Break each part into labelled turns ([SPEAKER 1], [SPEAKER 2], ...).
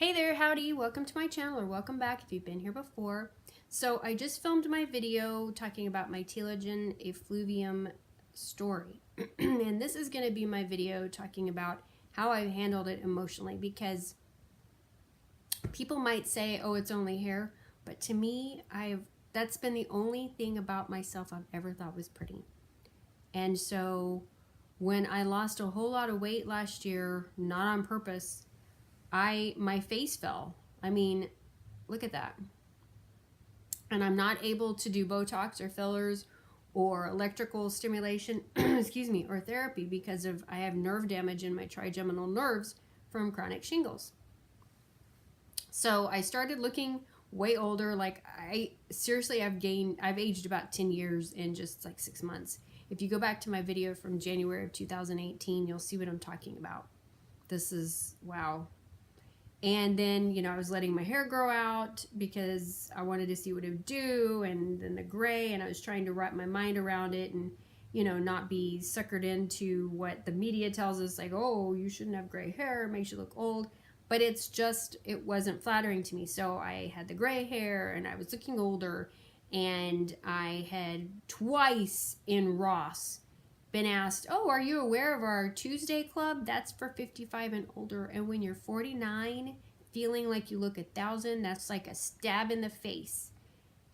[SPEAKER 1] Hey there, howdy, welcome to my channel, or welcome back if you've been here before. So I just filmed my video talking about my Telogen Effluvium story. And this is going to be my video talking about how I've handled it emotionally, because people might say, oh, it's only hair, but to me, that's been the only thing about myself I've ever thought was pretty. And so when I lost a whole lot of weight last year, not on purpose, my face fell. I mean, look at that. And I'm not able to do Botox or fillers or electrical stimulation, excuse me, or therapy because I have nerve damage in my trigeminal nerves from chronic shingles. So I started looking way older. Like I've aged about 10 years in just like 6 months. If you go back to my video from January of 2018, you'll see what I'm talking about. This is, wow. And then, I was letting my hair grow out because I wanted to see what it would do, and then the gray, and I was trying to wrap my mind around it and, not be suckered into what the media tells us, like, oh, you shouldn't have gray hair, it makes you look old. But it wasn't flattering to me. So I had the gray hair and I was looking older, and I had twice in Ross been asked, oh, are you aware of our Tuesday club? That's for 55 and older. And when you're 49, feeling like you look 1,000, that's like a stab in the face.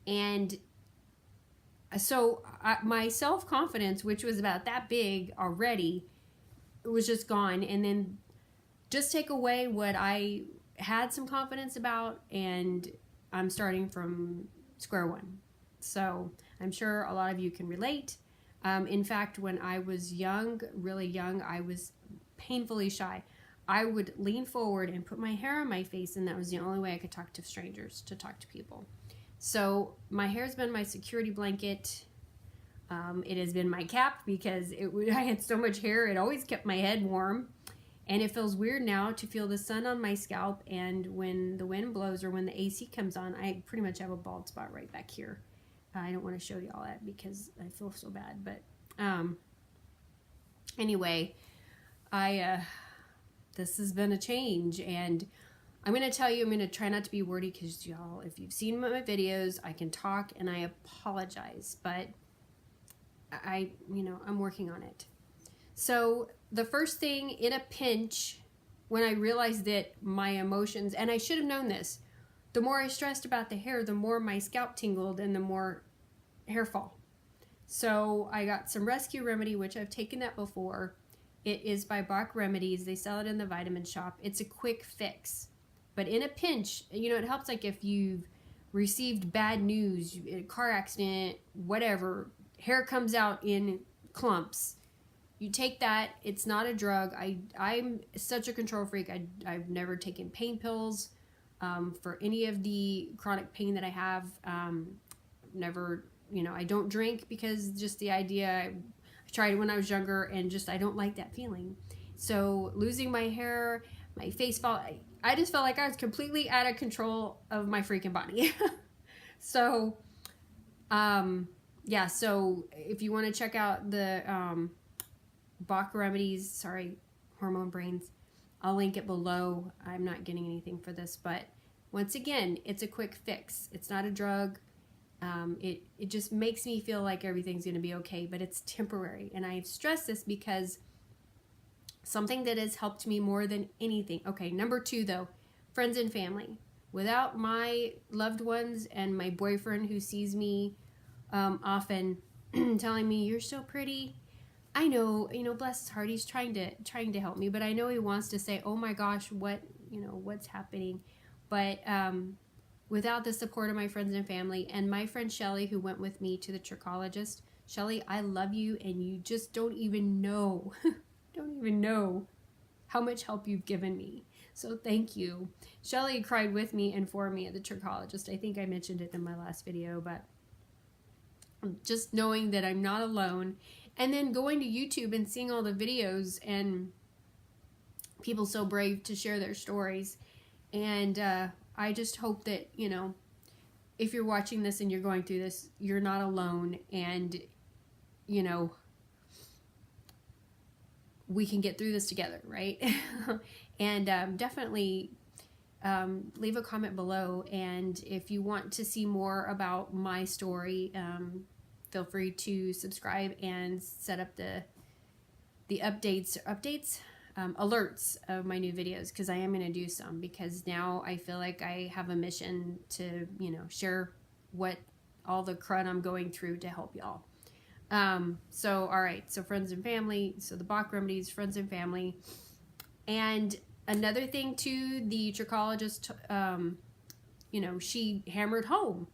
[SPEAKER 1] And so my self-confidence, which was about that big already, it was just gone. And then just take away what I had some confidence about, and I'm starting from square one. So I'm sure a lot of you can relate. In fact, when I was young, really young, I was painfully shy. I would lean forward and put my hair on my face, and that was the only way I could talk to strangers, to talk to people. So my hair's been my security blanket. It has been my cap because I had so much hair, it always kept my head warm. And it feels weird now to feel the sun on my scalp, and when the wind blows or when the AC comes on, I pretty much have a bald spot right back here. I don't want to show you all that because I feel so bad, but anyway, this has been a change, and I'm going to tell you, I'm going to try not to be wordy because, y'all, if you've seen my videos, I can talk, and I apologize, but I'm working on it. So the first thing, in a pinch, when I realized that my emotions, and I should have known this, the more I stressed about the hair, the more my scalp tingled and the more hair fall. So I got some Rescue Remedy, which I've taken that before. It is by Bach Remedies. They sell it in the vitamin shop. It's a quick fix. But in a pinch, it helps, like if you've received bad news, a car accident, whatever, hair comes out in clumps. You take that. It's not a drug. I'm such a control freak. I've never taken pain pills for any of the chronic pain that I have. Never, I don't drink because just the idea, I tried it when I was younger, and just I don't like that feeling. So losing my hair, my face fall, I just felt like I was completely out of control of my freaking body. So, yeah, so if you want to check out the Bach Remedies, Hormone Brains, I'll link it below. I'm not getting anything for this, but once again, it's a quick fix. It's not a drug. It just makes me feel like everything's going to be okay, but it's temporary. And I've stressed this because something that has helped me more than anything. Okay, number 2 though, friends and family. Without my loved ones and my boyfriend, who sees me often telling me, you're so pretty. I know, bless his heart, he's trying to help me, but I know he wants to say, oh my gosh, what's happening? But without the support of my friends and family, and my friend Shelly, who went with me to the trichologist, Shelly, I love you, and you just don't even know, how much help you've given me. So thank you. Shelly cried with me and for me at the trichologist. I think I mentioned it in my last video, but just knowing that I'm not alone, and then going to YouTube and seeing all the videos and people so brave to share their stories. And I just hope that, if you're watching this and you're going through this, you're not alone, and, we can get through this together, right? And definitely leave a comment below. And if you want to see more about my story, feel free to subscribe and set up the alerts of my new videos, because I am going to do some, because now I feel like I have a mission to, share what all the crud I'm going through to help y'all. So, all right. So friends and family, so the Bach remedies, friends and family. And another thing too, the trichologist, she hammered home,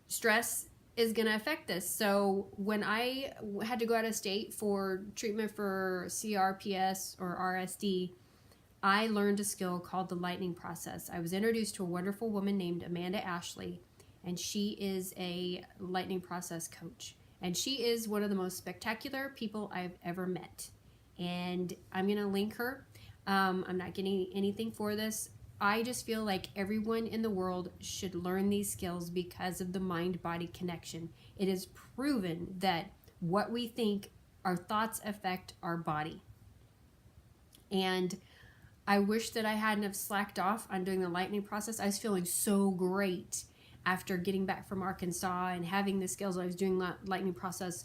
[SPEAKER 1] stress is going to affect this. So when I had to go out of state for treatment for CRPS or RSD, I learned a skill called the lightning process. I was introduced to a wonderful woman named Amanda Ashley, and she is a lightning process coach. And she is one of the most spectacular people I've ever met. And I'm going to link her. I'm not getting anything for this. I just feel like everyone in the world should learn these skills because of the mind-body connection. It is proven that what we think, our thoughts affect our body. And I wish that I hadn't have slacked off on doing the lightning process. I was feeling so great after getting back from Arkansas and having the skills. I was doing that lightning process,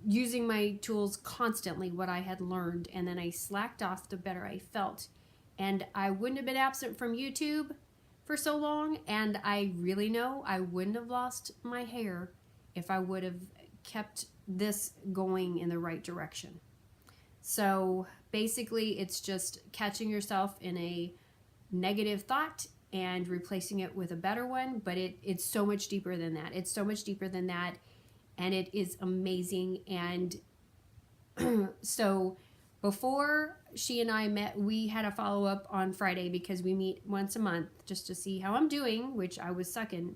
[SPEAKER 1] using my tools constantly, what I had learned, and then I slacked off, the better I felt. And I wouldn't have been absent from YouTube for so long, and I really know I wouldn't have lost my hair if I would have kept this going in the right direction. So basically, it's just catching yourself in a negative thought and replacing it with a better one, but it's so much deeper than that. It's so much deeper than that, and it is amazing. And so before she and I met, we had a follow-up on Friday, because we meet once a month just to see how I'm doing, which I was sucking.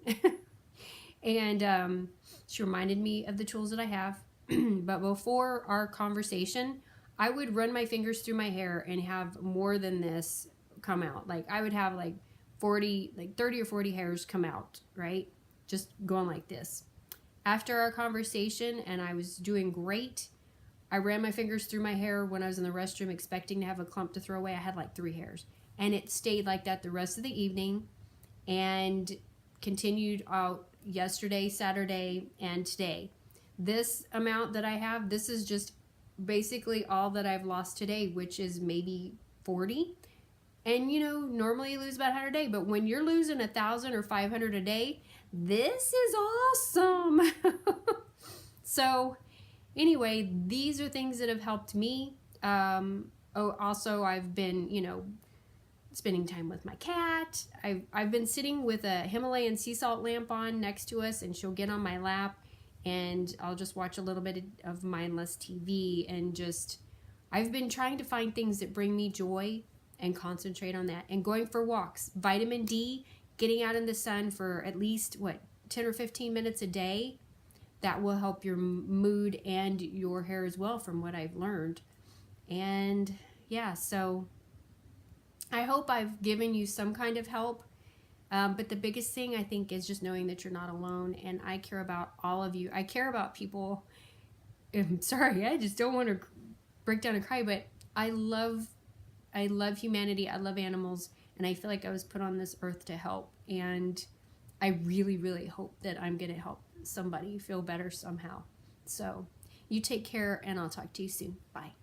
[SPEAKER 1] And she reminded me of the tools that I have. But before our conversation, I would run my fingers through my hair and have more than this come out. Like I would have like 30 or 40 hairs come out, right? Just going like this. After our conversation, and I was doing great, I ran my fingers through my hair when I was in the restroom expecting to have a clump to throw away. I had like 3 hairs. And it stayed like that the rest of the evening and continued out yesterday, Saturday, and today. This amount that I have, this is just basically all that I've lost today, which is maybe 40. And normally you lose about 100 a day, but when you're losing 1,000 or 500 a day, this is awesome. So anyway, these are things that have helped me. Also, I've been, spending time with my cat. I've been sitting with a Himalayan sea salt lamp on next to us, and she'll get on my lap, and I'll just watch a little bit of mindless TV, and I've been trying to find things that bring me joy and concentrate on that, and going for walks. Vitamin D, getting out in the sun for at least, 10 or 15 minutes a day. That will help your mood and your hair as well, from what I've learned. And yeah, so I hope I've given you some kind of help. But the biggest thing, I think, is just knowing that you're not alone. And I care about all of you. I care about people. I'm sorry, I just don't want to break down and cry, but I love humanity. I love animals. And I feel like I was put on this earth to help. And I really, really hope that I'm going to help somebody feel better somehow. So you take care, and I'll talk to you soon. Bye.